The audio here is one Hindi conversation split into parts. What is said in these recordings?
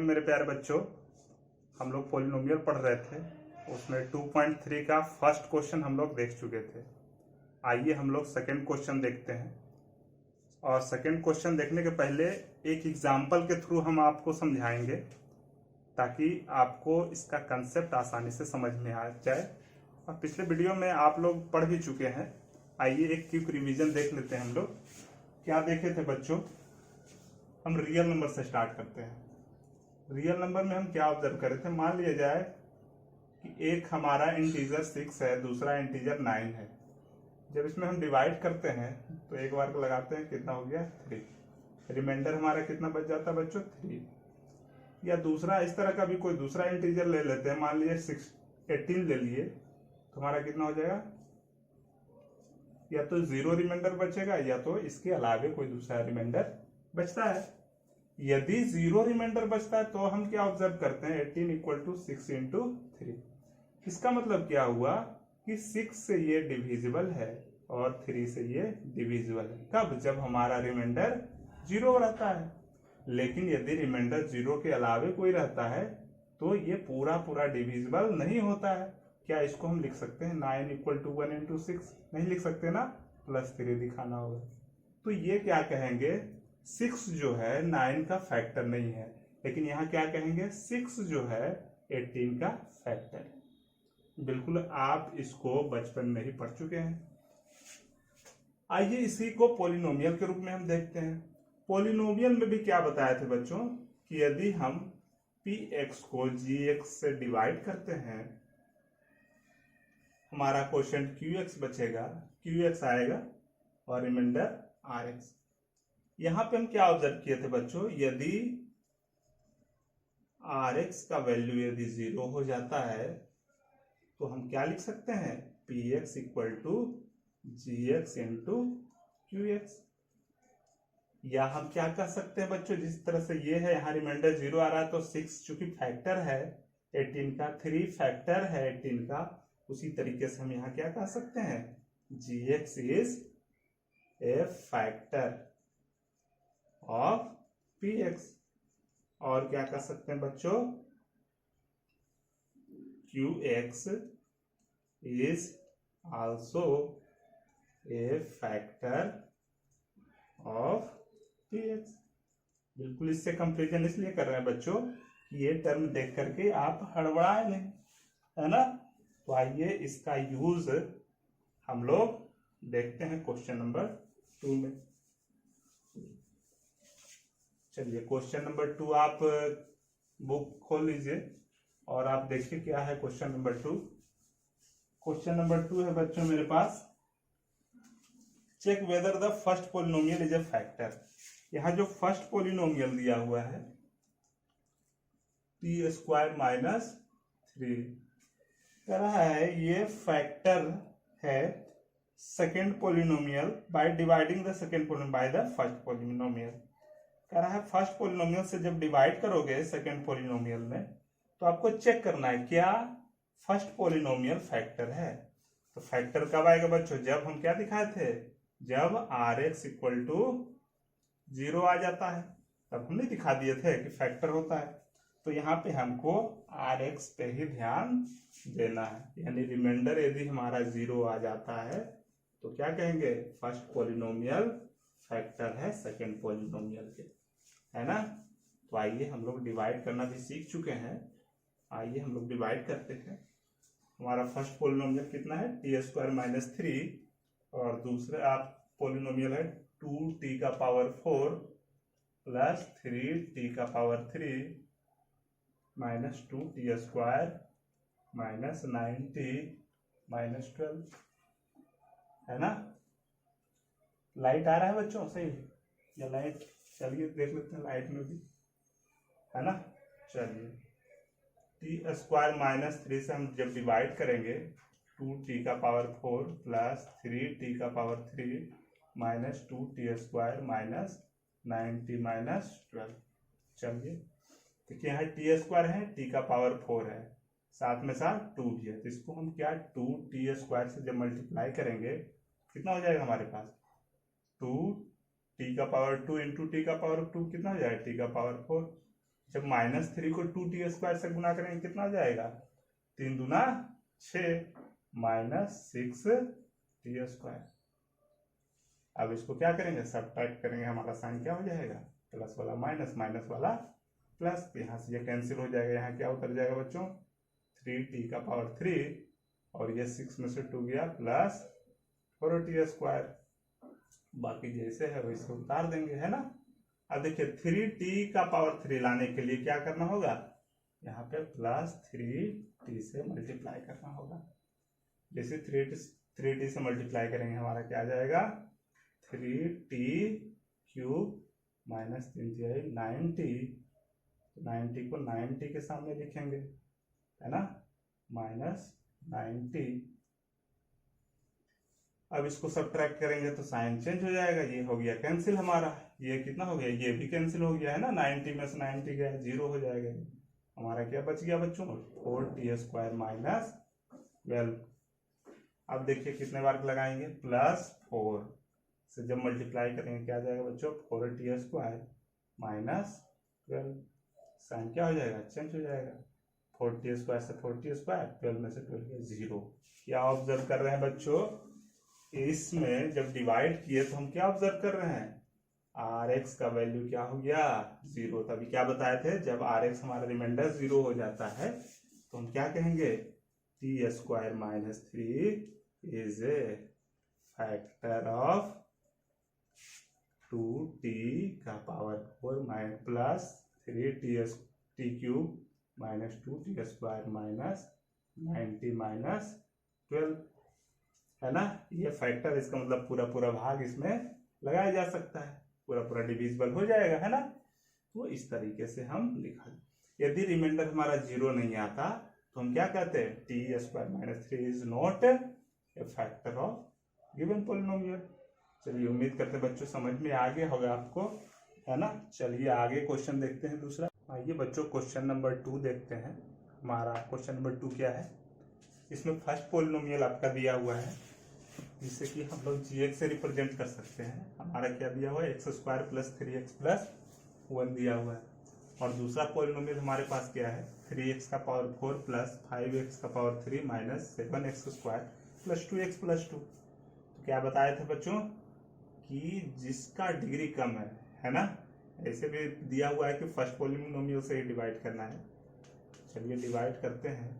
मॉर्निंग मेरे प्यारे बच्चों। हम लोग पॉलिनोमियल पढ़ रहे थे, उसमें 2.3 का फर्स्ट क्वेश्चन हम लोग देख चुके थे। आइए हम लोग सेकंड क्वेश्चन देखते हैं। और सेकंड क्वेश्चन देखने के पहले एक एग्जाम्पल के थ्रू हम आपको समझाएंगे ताकि आपको इसका कंसेप्ट आसानी से समझ में आ जाए। और पिछले वीडियो में आप लोग पढ़ भी चुके हैं। आइए एक क्विक रिवीजन देख लेते हैं। हम लोग क्या देखे थे बच्चों? हम रियल नंबर से स्टार्ट करते हैं। रियल नंबर में हम क्या ऑब्जर्व करे थे? मान लिया जाए कि एक हमारा इंटीजर 6 है, दूसरा इंटीजर 9 है। जब इसमें हम डिवाइड करते हैं तो एक बार को लगाते हैं, कितना हो गया? 3। रिमाइंडर हमारा कितना बच जाता है बच्चों? 3। या दूसरा इस तरह का भी कोई दूसरा इंटीजर ले लेते हैं, मान लीजिए 18 ले लिए, तो हमारा कितना हो जाएगा? या तो 0 रिमाइंडर बचेगा या तो इसके अलावे कोई दूसरा रिमाइंडर बचता है। यदि 0 रिमाइंडर बचता है तो हम क्या ऑब्जर्व करते हैं? 18 इक्वल टू 6 इंटू 3। इसका मतलब क्या हुआ कि 6 से ये डिविजिबल है और 3 से ये डिविजिबल है। कब? जब हमारा रिमाइंडर 0 रहता है। लेकिन यदि रिमाइंडर 0 के अलावे कोई रहता है तो ये पूरा पूरा डिविजिबल नहीं होता है। क्या इसको हम लिख सकते हैं 9 इक्वल टू 1 इंटू 6? नहीं लिख सकते ना, +3 दिखाना होगा। तो ये क्या कहेंगे? 6 जो है 9 का फैक्टर नहीं है। लेकिन यहाँ क्या कहेंगे? 6 जो है 18 का फैक्टर है। बिल्कुल आप इसको बचपन में ही पढ़ चुके हैं। आइए इसी को पॉलिनोमियल के रूप में हम देखते हैं। पॉलिनोमियल में भी क्या बताए थे बच्चों कि यदि हम px को gx से डिवाइड करते हैं, हमारा क्वेश्चन qx बचेगा, qx आएगा और रिमाइंडर rx। यहां पे हम क्या ऑब्जर्व किए थे बच्चों? यदि rx का वैल्यू यदि 0 हो जाता है तो हम क्या लिख सकते हैं? px equal to gx into qx। या हम क्या कह सकते हैं बच्चों, जिस तरह से ये है, यहाँ रिमाइंडर 0 आ रहा है तो 6 चूंकि फैक्टर है 18 का, 3 फैक्टर है 18 का, उसी तरीके से हम यहाँ क्या कह सकते हैं? gx is a factor of px। और क्या कह सकते हैं बच्चों? qx is also a factor of px। बिल्कुल इससे कंपेरिजन इसलिए कर रहे हैं बच्चों कि ये टर्म देख करके आप हड़बड़ाए नहीं, है ना। तो आइए इसका यूज हम लोग देखते हैं क्वेश्चन नंबर 2 में। चलिए क्वेश्चन नंबर 2 आप बुक खोल लीजिए और आप देखिए क्या है क्वेश्चन नंबर 2। क्वेश्चन नंबर 2 है बच्चों मेरे पास, check whether the first polynomial is a factor. यहाँ जो फर्स्ट पॉलिनोमियल दिया हुआ है t² - 3 कह रहा है ये फैक्टर है second polynomial by dividing the second polynomial by the first polynomial. कह रहा है फर्स्ट पॉलिनोमियल से जब डिवाइड करोगे सेकेंड पॉलिनोमियल में तो आपको चेक करना है क्या फर्स्ट पॉलिनोमियल फैक्टर है। तो फैक्टर कब आएगा बच्चों? जब हम क्या दिखाए थे? जब rx इक्वल टू 0 आ जाता है, तब हमने दिखा दिए थे कि फैक्टर होता है। तो यहाँ पे हमको rx पे ही ध्यान देना है, यानी रिमाइंडर यदि हमारा 0 आ जाता है तो क्या कहेंगे? फर्स्ट पॉलिनोमियल फैक्टर है सेकेंड पॉलिनोमियल के, है ना। तो आइए हम लोग डिवाइड करना भी सीख चुके हैं। आइए हम लोग डिवाइड करते हैं। हमारा फर्स्ट पॉलिनोमियल कितना है? t² - 3 और दूसरा आप पॉलिनोमियल है 2t⁴ plus 3t⁴ minus 2t² minus 9t minus 12, है ना। लाइट आ रहा है बच्चों? सही या लाइट? चलिए देख लेते हैं लाइट में भी, है ना। चलिए t² - 3 से हम जब डिवाइड करेंगे 2t⁴ plus 3t⁴ minus 2t² minus 9t minus 12। चलिए देखिए यहाँ t² है, t⁴ है, साथ में साथ 2 भी है, तो इसको हम क्या 2t² से जब मल्टीप्लाई करेंगे कितना हो जाएगा हमारे पास? 2t⁴ इंटू t⁴ कितना हो जाएगा? t⁴, जब -3 को 2t² से गुना करेंगे कितना हो जाएगा, 3 दूना 6 -6t²। अब इसको क्या करेंगे, सब्ट्रैक्ट करेंगे, हमारा साइन क्या हो जाएगा, प्लस वाला माइनस, माइनस वाला प्लस, यहाँ से ये कैंसिल हो जाएगा, यहाँ क्या उतर जाएगा बच्चों 3t⁻3 और ये 6 में से 2 गया प्लस 4t²। बाकी जैसे है वैसे उतार देंगे, है ना। अब देखिए 3t⁻3 लाने के लिए क्या करना होगा, यहाँ पे +3t से मल्टीप्लाई करना होगा। जैसे 3t से मल्टीप्लाई करेंगे हमारा क्या आ जाएगा, 3t³ -3 9t, 90 को 90 के सामने लिखेंगे, है ना, -90। अब इसको सब्ट्रैक्ट करेंगे तो साइन चेंज हो जाएगा, ये हो गया कैंसिल हमारा, ये कितना हो गया, ये भी कैंसिल हो गया, है ना, 90 में से 90 गया, 0 हो जाएगा। हमारा क्या बच गया बच्चों, 4t² -12। अब देखिए कितने बार लगाएंगे, +4 से जब मल्टीप्लाई करेंगे क्या आ जाएगा बच्चों, 4t² -12। साइन क्या हो जाएगा, चेंज हो जाएगा, 4t² से 4t², 12 में से 12 गया 0। क्या ऑब्जर्व कर रहे हैं बच्चों, इसमें जब डिवाइड किए तो हम क्या ऑब्जर्व कर रहे हैं, Rx का वैल्यू क्या हो गया, 0। तभी क्या बताए थे, जब Rx हमारा रिमाइंडर 0 हो जाता है तो हम क्या कहेंगे, t² -3 is a factor of 2t⁴ plus 3t³ -2t² -90 -12, है ना। ये फैक्टर, इसका मतलब पूरा पूरा भाग इसमें लगाया जा सकता है, पूरा पूरा डिविजिबल हो जाएगा, है ना। तो इस तरीके से हम लिखा। यदि रिमाइंडर हमारा 0 नहीं आता तो हम क्या कहते हैं, t² -3 is not a factor of given polynomial. चलिए उम्मीद करते हैं बच्चों समझ में आ गया होगा आपको, है ना। चलिए आगे क्वेश्चन देखते हैं दूसरा। आइए बच्चों क्वेश्चन नंबर 2 देखते हैं। हमारा क्वेश्चन नंबर 2 क्या है, इसमें फर्स्ट पॉलिनोमियल आपका दिया हुआ है जिसे कि हम लोग gx से रिप्रेजेंट कर सकते हैं। हमारा क्या दिया हुआ है, x² + 3x + 1 दिया हुआ है। और दूसरा पॉलिनोमियल हमारे पास क्या है, 3x⁴ + 5x⁴ - 7x² + 2x + 2। तो क्या बताए थे बच्चों कि जिसका डिग्री कम है ना, ऐसे भी दिया हुआ है कि फर्स्ट पॉलिनोमियल से ही डिवाइड करना है। चलिए डिवाइड करते हैं,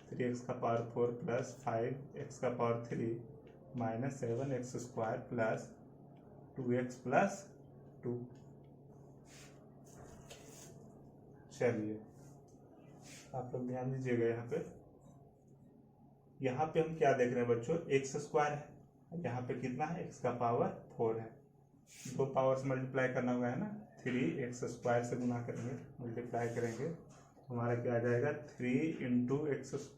3x⁴ + 5x⁴ - 7x² + 2x + 2। चलिए आप लोग ध्यान दीजिएगा, यहाँ पे हम क्या देख रहे हैं बच्चों, x² है, यहाँ पे कितना है, x⁴ है, दो पावर से मल्टीप्लाई करना हुआ है ना, 3x² से गुना करेंगे, मल्टीप्लाई करेंगे तो हमारा क्या आ जाएगा, 3x² × x²,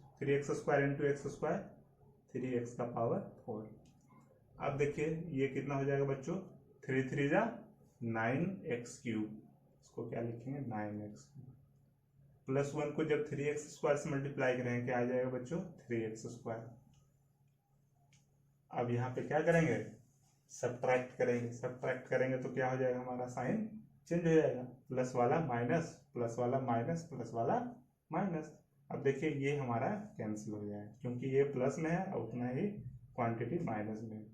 3x⁴। अब देखिए ये कितना हो जाएगा बच्चों, 3 3 जा 9x³, इसको क्या लिखेंगे 9x³ + 1 को जब 3x² से मल्टीप्लाई करेंगे क्या आ जाएगा बच्चों, 3x²। अब यहाँ पे क्या करेंगे, सब्ट्रैक्ट करेंगे तो क्या हो जाएगा, हमारा साइन चेंज हो जाएगा, प्लस वाला माइनस, प्लस वाला माइनस, प्लस वाला माइनस। अब देखिए ये हमारा कैंसिल हो जाएगा क्योंकि ये प्लस में है और उतना ही क्वांटिटी माइनस में है।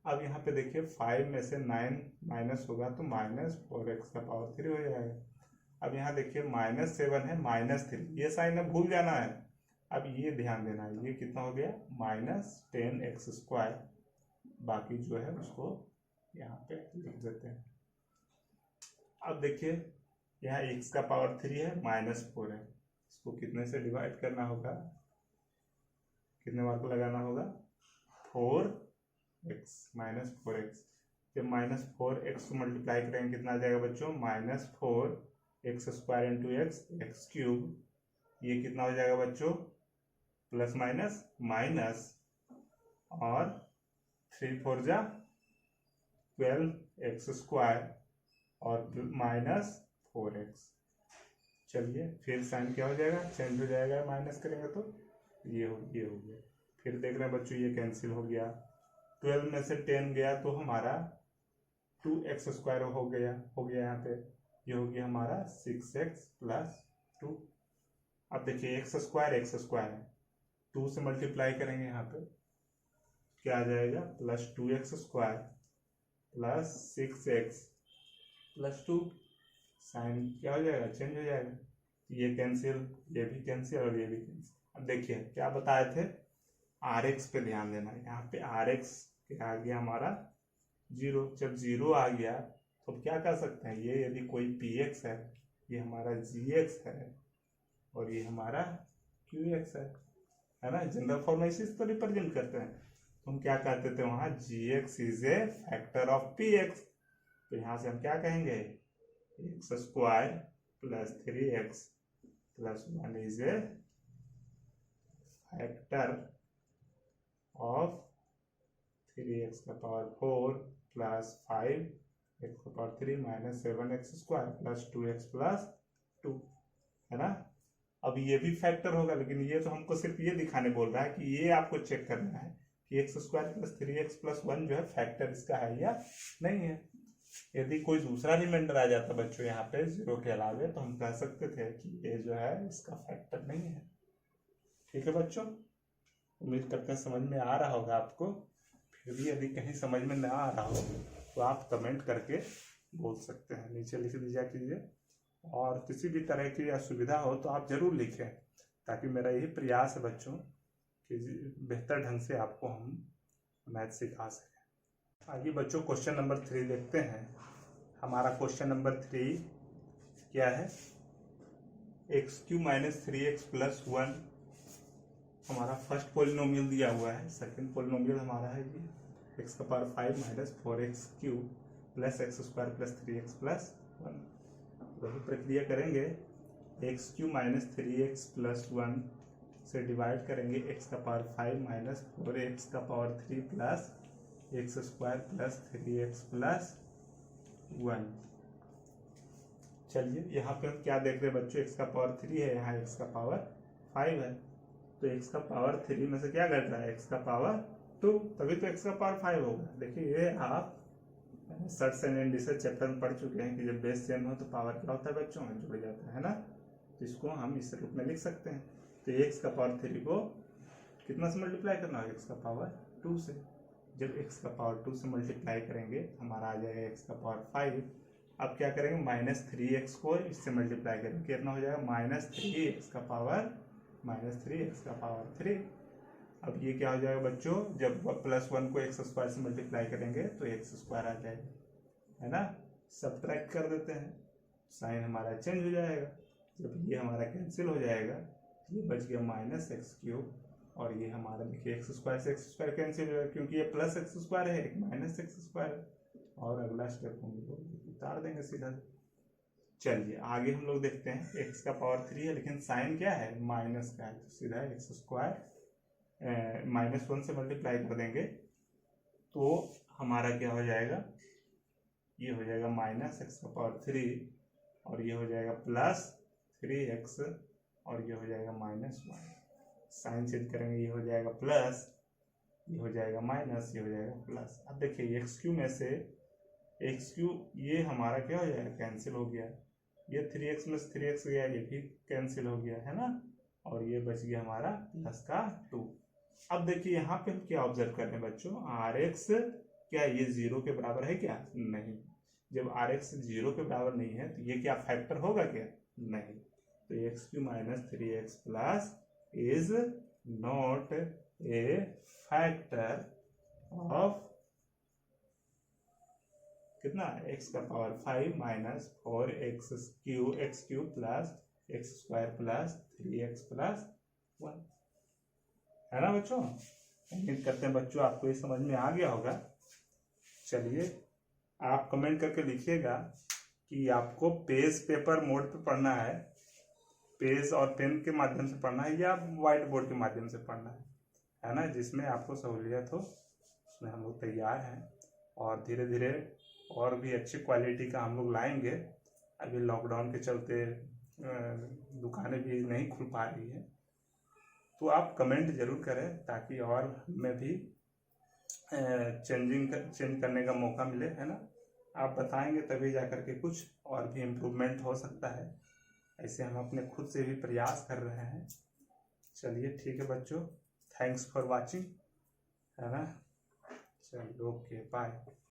अब यहाँ पे देखिए 5 में से 9 माइनस होगा तो -4x⁴ हो जाएगा। अब यहाँ देखिए -7 है -3, ये साइन अब भूल जाना है। अब ये ध्यान देना है, ये कितना हो गया, -10x²। बाकी जो है उसको यहाँ पे लिख देते हैं। अब देखिए यहाँ x⁴ है, -4 है, इसको कितने से डिवाइड करना होगा, कितने बार को लगाना होगा, 4x -4x। जब -4x को मल्टीप्लाई करेंगे कितना आ जाएगा बच्चों, -4x² × x³ ये कितना हो जाएगा बच्चों, प्लस माइनस माइनस, और 3 4 जा 12x² और -4x। चलिए फिर साइन क्या हो जाएगा, चेंज हो जाएगा, माइनस करेंगे तो ये हो गया। फिर देख रहे हैं बच्चों ये कैंसिल हो गया, 12 में से 10 गया तो हमारा 2x² हो गया यहाँ पे, ये हो गया हमारा 6x प्लस 2। अब देखिए x स्क्वायर है, 2 से मल्टीप्लाई करेंगे यहाँ पे, क्या आ जाएगा plus 2x square plus 6x plus 2। Sign क्या हो जाएगा, चेंज हो जाएगा, ये कैंसिल, ये भी कैंसिल और ये भी कैंसिल। अब देखिए क्या बताए थे, RX पे ध्यान देना। यहाँ पे RX क्या आ गया हमारा 0। जब 0 आ गया तो क्या कर सकते हैं, ये यदि कोई PX है, ये हमारा GX है और ये हमारा QX है ना। जनरल फॉर्म में इसी तो रिप्रेजेंट करते हैं। तो हम क्या कहते थे वहाँ, GX is a factor of PX। तो यहाँ से हम क्या कहेंगे, x square plus 3x plus 1 is a factor of 3x का पावर 4 प्लस 5x का power 3 minus 7x square plus 2x plus 2, है ना। अब ये भी फैक्टर होगा, लेकिन ये तो हमको सिर्फ ये दिखाने बोल रहा है कि ये आपको चेक करना है कि x square plus 3x plus 1 जो है फैक्टर इसका है या नहीं है। यदि कोई दूसरा रिमाइंडर आ जाता बच्चों यहाँ पे 0 के अलावे, तो हम कह सकते थे कि ये जो है इसका फैक्टर नहीं है। ठीक है बच्चों, उम्मीद करते हैं समझ में आ रहा होगा आपको। फिर भी यदि कहीं समझ में ना आ रहा हो तो आप कमेंट करके बोल सकते हैं, नीचे लिख दीजिए कीजिए। और किसी भी तरह की असुविधा हो तो आप जरूर लिखें, ताकि मेरा यही प्रयास है बच्चों कि बेहतर ढंग से आपको हम मैथ सिखा सकें। आइए बच्चों क्वेश्चन नंबर 3 देखते हैं। हमारा क्वेश्चन नंबर 3 क्या है, x³ माइनस 3x प्लस 1 हमारा फर्स्ट पोलिनोमियल दिया हुआ है। सेकंड पोलिनोमियल हमारा है ये x का power 5 minus 4x³ plus x square plus 3x plus 1। वही प्रक्रिया करेंगे, x³ माइनस 3x प्लस 1 से डिवाइड करेंगे x का पावर 5 माइनस 4x का power 3 plus x square plus 3x plus 1। चलिए यहाँ पे हम क्या देख रहे हैं बच्चों, x का पावर 3 है, यहाँ x का पावर 5 है, तो x का पावर 3 में से क्या घट रहा है, x का पावर 2, तभी तो x का पावर 5 होगा। देखिए ये आप सर्ट्स एंड इंडिसेस चैप्टर में पढ़ चुके हैं कि जब बेस सेम हो तो पावर क्या होता है बच्चों, जुड़ जाता है ना। तो इसको हम इस रूप में लिख सकते हैं। तो x का पावर 3 को कितना से मल्टीप्लाई करना है, x का पावर 2 से। जब x का पावर 2 से मल्टीप्लाई करेंगे हमारा आ जाएगा x का पावर 5। अब क्या करेंगे, माइनस 3x को इससे मल्टीप्लाई करेंगे, कितना हो जाएगा माइनस 3x का पावर 3। अब ये क्या हो जाएगा बच्चों, जब प्लस 1 को x स्क्वायर से मल्टीप्लाई करेंगे तो x स्क्वायर आ जाएगा, है ना। सब्ट्रैक्ट कर देते हैं, साइन हमारा चेंज हो जाएगा। जब ये हमारा कैंसिल हो जाएगा, ये बच गया माइनस x³ और ये हमारा देखिए x स्क्वायर से x स्क्वायर कैंसिल हो जाएगा, क्योंकि ये प्लस x स्क्वायर है, एक माइनस x स्क्वायर है। और अगला स्टेप हम लोग उतार देंगे सीधा। चलिए आगे हम लोग देखते हैं, x का पावर 3 है लेकिन साइन क्या है, माइनस का है, तो सीधा x स्क्वायर माइनस 1 से मल्टीप्लाई कर देंगे तो हमारा क्या हो जाएगा, ये हो जाएगा माइनस x का पावर 3 और ये हो जाएगा प्लस 3x और ये हो जाएगा माइनस 1। साइन चेंज करेंगे, ये हो जाएगा प्लस, ये हो जाएगा माइनस, ये हो जाएगा प्लस। अब देखिए x³ में से x³ ये हमारा क्या हो जाएगा, कैंसिल हो गया। ये 3x में से 3x गया, ये भी कैंसिल हो गया, है ना। और ये बच गया हमारा प्लस का 2। अब देखिए यहाँ पे हम क्या ऑब्जर्व कर रहे हैं बच्चों, RX क्या ये 0 के बराबर है क्या, नहीं। जब RX 0 के बराबर नहीं है तो ये क्या फैक्टर होगा क्या, नहीं। तो x³ minus 3x plus is not a factor of कितना, x का power 5 minus 4x³ plus x square plus 3x plus 1, है ना बच्चों। उम्मीद करते हैं बच्चों आपको ये समझ में आ गया होगा। चलिए आप कमेंट करके लिखिएगा कि आपको पेज पेपर मोड पे पढ़ना है, पेज और पेन के माध्यम से पढ़ना है या व्हाइट बोर्ड के माध्यम से पढ़ना है ना, जिसमें आपको सहूलियत हो उसमें हम लोग तैयार हैं। और धीरे धीरे और भी अच्छी क्वालिटी का हम लोग लाएंगे। अभी लॉकडाउन के चलते दुकानें भी नहीं खुल पा रही है, तो आप कमेंट जरूर करें ताकि और हमें भी चेंज करने का मौका मिले, है ना। आप बताएंगे तभी जा कर के कुछ और भी इम्प्रूवमेंट हो सकता है। ऐसे हम अपने खुद से भी प्रयास कर रहे हैं। चलिए ठीक है बच्चों, थैंक्स फॉर वाचिंग, है ना। चलिए ओके बाय।